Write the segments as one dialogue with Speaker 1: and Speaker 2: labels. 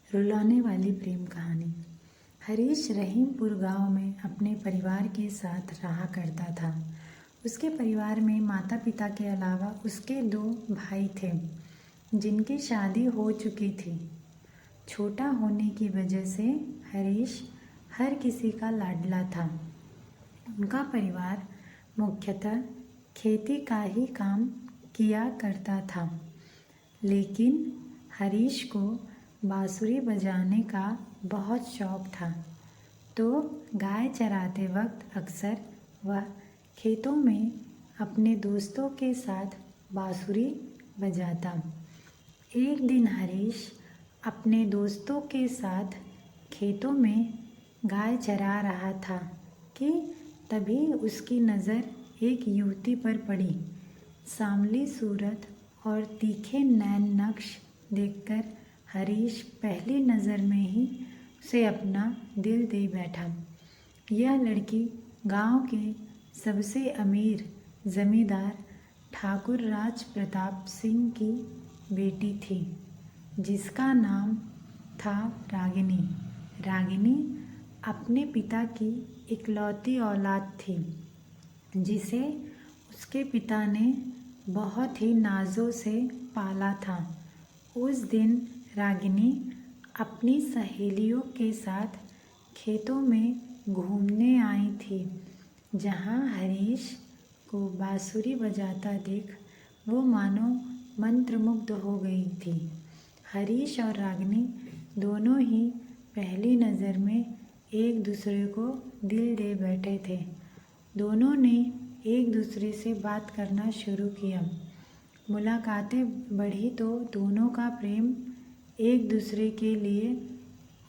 Speaker 1: रुलाने वाली प्रेम कहानी। हरीश रहीमपुर गांव में अपने परिवार के साथ रहा करता था। उसके परिवार में माता पिता के अलावा उसके 2 भाई थे जिनकी शादी हो चुकी थी। छोटा होने की वजह से हरीश हर किसी का लाडला था। उनका परिवार मुख्यतः खेती का ही काम किया करता था, लेकिन हरीश को बांसुरी बजाने का बहुत शौक था। तो गाय चराते वक्त अक्सर वह खेतों में अपने दोस्तों के साथ बांसुरी बजाता। एक दिन हरीश अपने दोस्तों के साथ खेतों में गाय चरा रहा था कि तभी उसकी नज़र एक युवती पर पड़ी। सांवली सूरत और तीखे नैन नक्श देखकर हरीश पहली नज़र में ही उसे अपना दिल दे बैठा। यह लड़की गांव के सबसे अमीर जमींदार ठाकुर राज प्रताप सिंह की बेटी थी, जिसका नाम था रागिनी। रागिनी अपने पिता की इकलौती औलाद थी, जिसे उसके पिता ने बहुत ही नाज़ों से पाला था। उस दिन रागिनी अपनी सहेलियों के साथ खेतों में घूमने आई थी, जहाँ हरीश को बांसुरी बजाता देख वो मानो मंत्रमुग्ध हो गई थी। हरीश और रागिनी दोनों ही पहली नज़र में एक दूसरे को दिल दे बैठे थे। दोनों ने एक दूसरे से बात करना शुरू किया। मुलाकातें बढ़ी तो दोनों का प्रेम एक दूसरे के लिए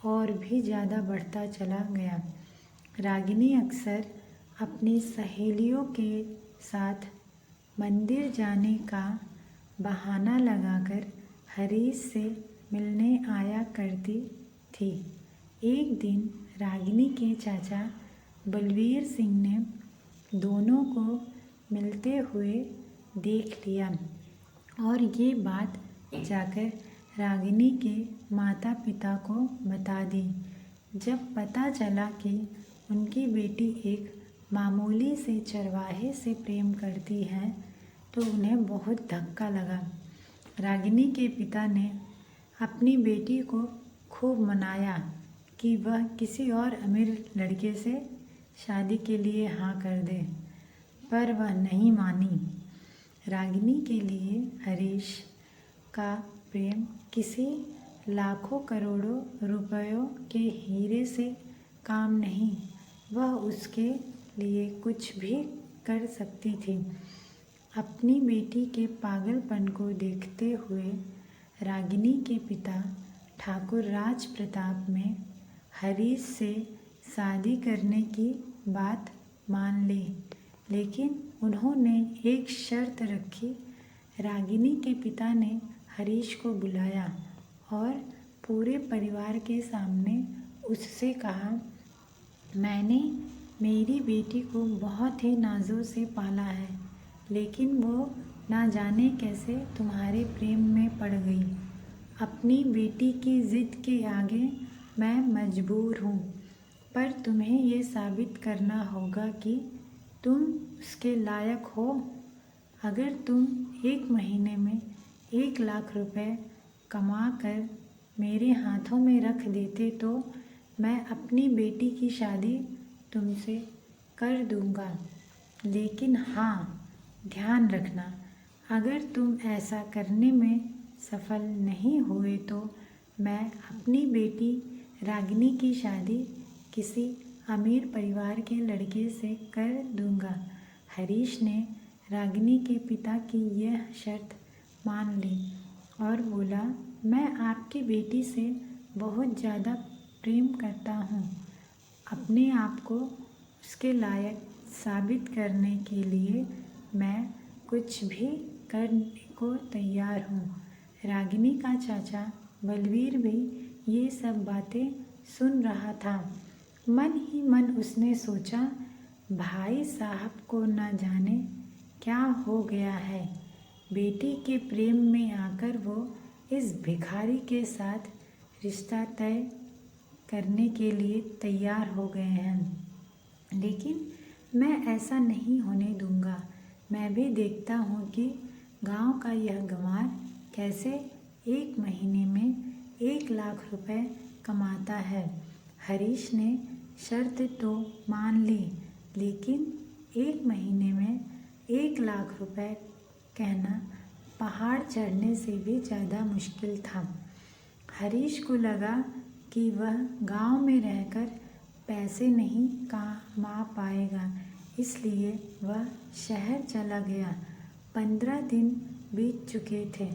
Speaker 1: और भी ज़्यादा बढ़ता चला गया। रागिनी अक्सर अपनी सहेलियों के साथ मंदिर जाने का बहाना लगाकर हरीश से मिलने आया करती थी। एक दिन रागिनी के चाचा बलवीर सिंह ने दोनों को मिलते हुए देख लिया और ये बात जाकर रागिनी के माता पिता को बता दी। जब पता चला कि उनकी बेटी एक मामूली से चरवाहे से प्रेम करती है तो उन्हें बहुत धक्का लगा। रागिनी के पिता ने अपनी बेटी को खूब मनाया कि वह किसी और अमीर लड़के से शादी के लिए हाँ कर दे, पर वह नहीं मानी। रागिनी के लिए हरीश का प्रेम किसी लाखों करोड़ों रुपयों के हीरे से काम नहीं, वह उसके लिए कुछ भी कर सकती थी। अपनी बेटी के पागलपन को देखते हुए रागिनी के पिता ठाकुर राज प्रताप ने हरीश से शादी करने की बात मान ली, लेकिन उन्होंने एक शर्त रखी। रागिनी के पिता ने हरीश को बुलाया और पूरे परिवार के सामने उससे कहा, मैंने मेरी बेटी को बहुत ही नाज़ों से पाला है, लेकिन वो ना जाने कैसे तुम्हारे प्रेम में पड़ गई। अपनी बेटी की ज़िद के आगे मैं मजबूर हूँ, पर तुम्हें ये साबित करना होगा कि तुम उसके लायक हो। अगर तुम 1 महीने में 1 लाख रुपए कमा कर मेरे हाथों में रख देते तो मैं अपनी बेटी की शादी तुमसे कर दूंगा। लेकिन हाँ, ध्यान रखना, अगर तुम ऐसा करने में सफल नहीं हुए तो मैं अपनी बेटी रागिनी की शादी किसी अमीर परिवार के लड़के से कर दूंगा। हरीश ने रागिनी के पिता की यह शर्त मान ली और बोला, मैं आपकी बेटी से बहुत ज़्यादा प्रेम करता हूँ। अपने आप को उसके लायक साबित करने के लिए मैं कुछ भी करने को तैयार हूँ। रागिनी का चाचा बलवीर भी ये सब बातें सुन रहा था। मन ही मन उसने सोचा, भाई साहब को न जाने क्या हो गया है। बेटी के प्रेम में आकर वो इस भिखारी के साथ रिश्ता तय करने के लिए तैयार हो गए हैं, लेकिन मैं ऐसा नहीं होने दूंगा। मैं भी देखता हूँ कि गांव का यह गंवार कैसे 1 महीने में 1 लाख रुपए कमाता है। हरीश ने शर्त तो मान ली, लेकिन 1 महीने में 1 लाख रुपए कहना पहाड़ चढ़ने से भी ज़्यादा मुश्किल था। हरीश को लगा कि वह गांव में रहकर पैसे नहीं कमा पाएगा, इसलिए वह शहर चला गया। 15 दिन बीत चुके थे,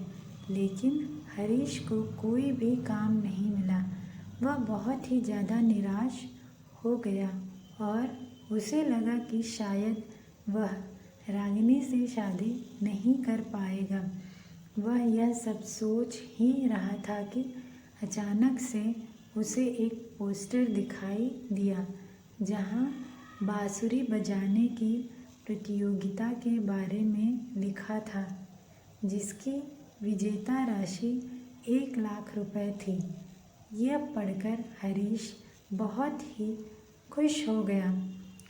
Speaker 1: लेकिन हरीश को कोई भी काम नहीं मिला। वह बहुत ही ज़्यादा निराश हो गया और उसे लगा कि शायद वह रागिनी से शादी नहीं कर पाएगा। वह यह सब सोच ही रहा था कि अचानक से उसे एक पोस्टर दिखाई दिया, जहां बांसुरी बजाने की प्रतियोगिता के बारे में लिखा था, जिसकी विजेता राशि 1 लाख रुपए थी। यह पढ़कर हरीश बहुत ही खुश हो गया।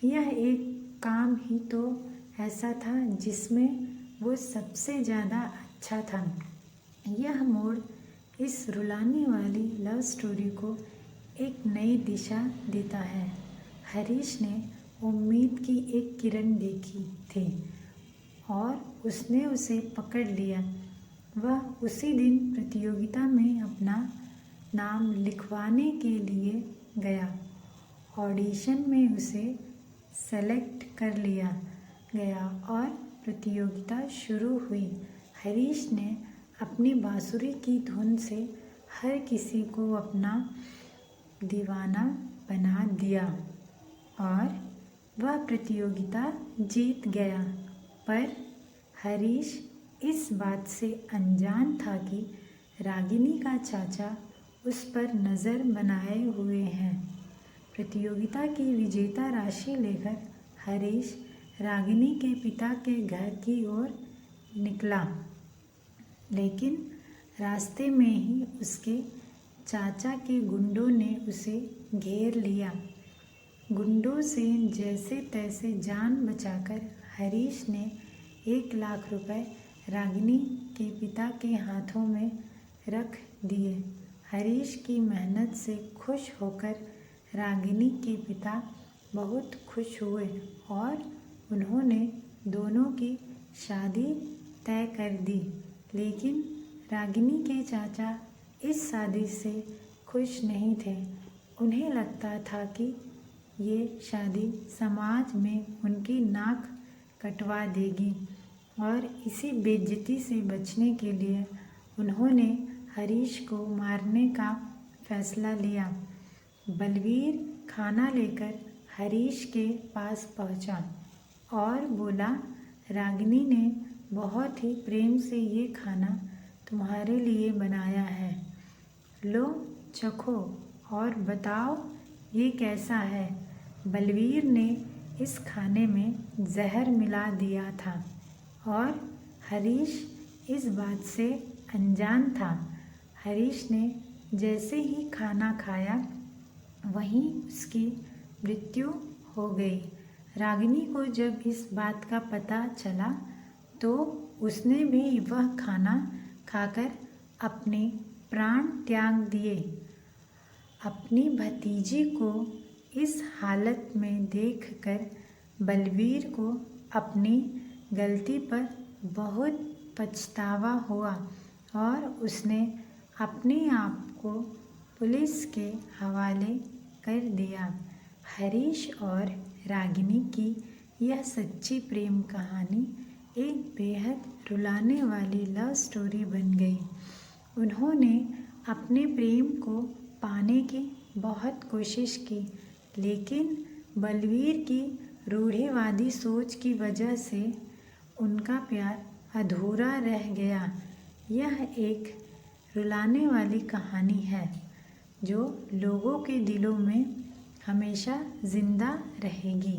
Speaker 1: यह एक काम ही तो ऐसा था जिसमें वो सबसे ज़्यादा अच्छा था। यह मोड़ इस रुलाने वाली लव स्टोरी को एक नई दिशा देता है। हरीश ने उम्मीद की एक किरण देखी थी और उसने उसे पकड़ लिया। वह उसी दिन प्रतियोगिता में अपना नाम लिखवाने के लिए गया। ऑडिशन में उसे सेलेक्ट कर लिया गया और प्रतियोगिता शुरू हुई। हरीश ने अपनी बांसुरी की धुन से हर किसी को अपना दीवाना बना दिया और वह प्रतियोगिता जीत गया। पर हरीश इस बात से अनजान था कि रागिनी का चाचा उस पर नज़र बनाए हुए हैं। प्रतियोगिता की विजेता राशि लेकर हरीश रागिनी के पिता के घर की ओर निकला, लेकिन रास्ते में ही उसके चाचा के गुंडों ने उसे घेर लिया। गुंडों से जैसे तैसे जान बचाकर हरीश ने 1 लाख रुपए रागिनी के पिता के हाथों में रख दिए। हरीश की मेहनत से खुश होकर रागिनी के पिता बहुत खुश हुए और उन्होंने दोनों की शादी तय कर दी। लेकिन रागिनी के चाचा इस शादी से खुश नहीं थे। उन्हें लगता था कि ये शादी समाज में उनकी नाक कटवा देगी और इसी बेइज्जती से बचने के लिए उन्होंने हरीश को मारने का फैसला लिया। बलवीर खाना लेकर हरीश के पास पहुंचा और बोला, रागिनी ने बहुत ही प्रेम से ये खाना तुम्हारे लिए बनाया है। लो चखो और बताओ ये कैसा है। बलवीर ने इस खाने में जहर मिला दिया था और हरीश इस बात से अनजान था। हरीश ने जैसे ही खाना खाया वहीं उसकी मृत्यु हो गई। रागिनी को जब इस बात का पता चला तो उसने भी वह खाना खाकर अपने प्राण त्याग दिए। अपनी भतीजी को इस हालत में देखकर बलवीर को अपनी गलती पर बहुत पछतावा हुआ और उसने अपने आप को पुलिस के हवाले कर दिया। हरीश और रागिनी की यह सच्ची प्रेम कहानी एक बेहद रुलाने वाली लव स्टोरी बन गई। उन्होंने अपने प्रेम को पाने की बहुत कोशिश की, लेकिन बलवीर की रूढ़िवादी सोच की वजह से उनका प्यार अधूरा रह गया। यह एक रुलाने वाली कहानी है जो लोगों के दिलों में हमेशा जिंदा रहेगी।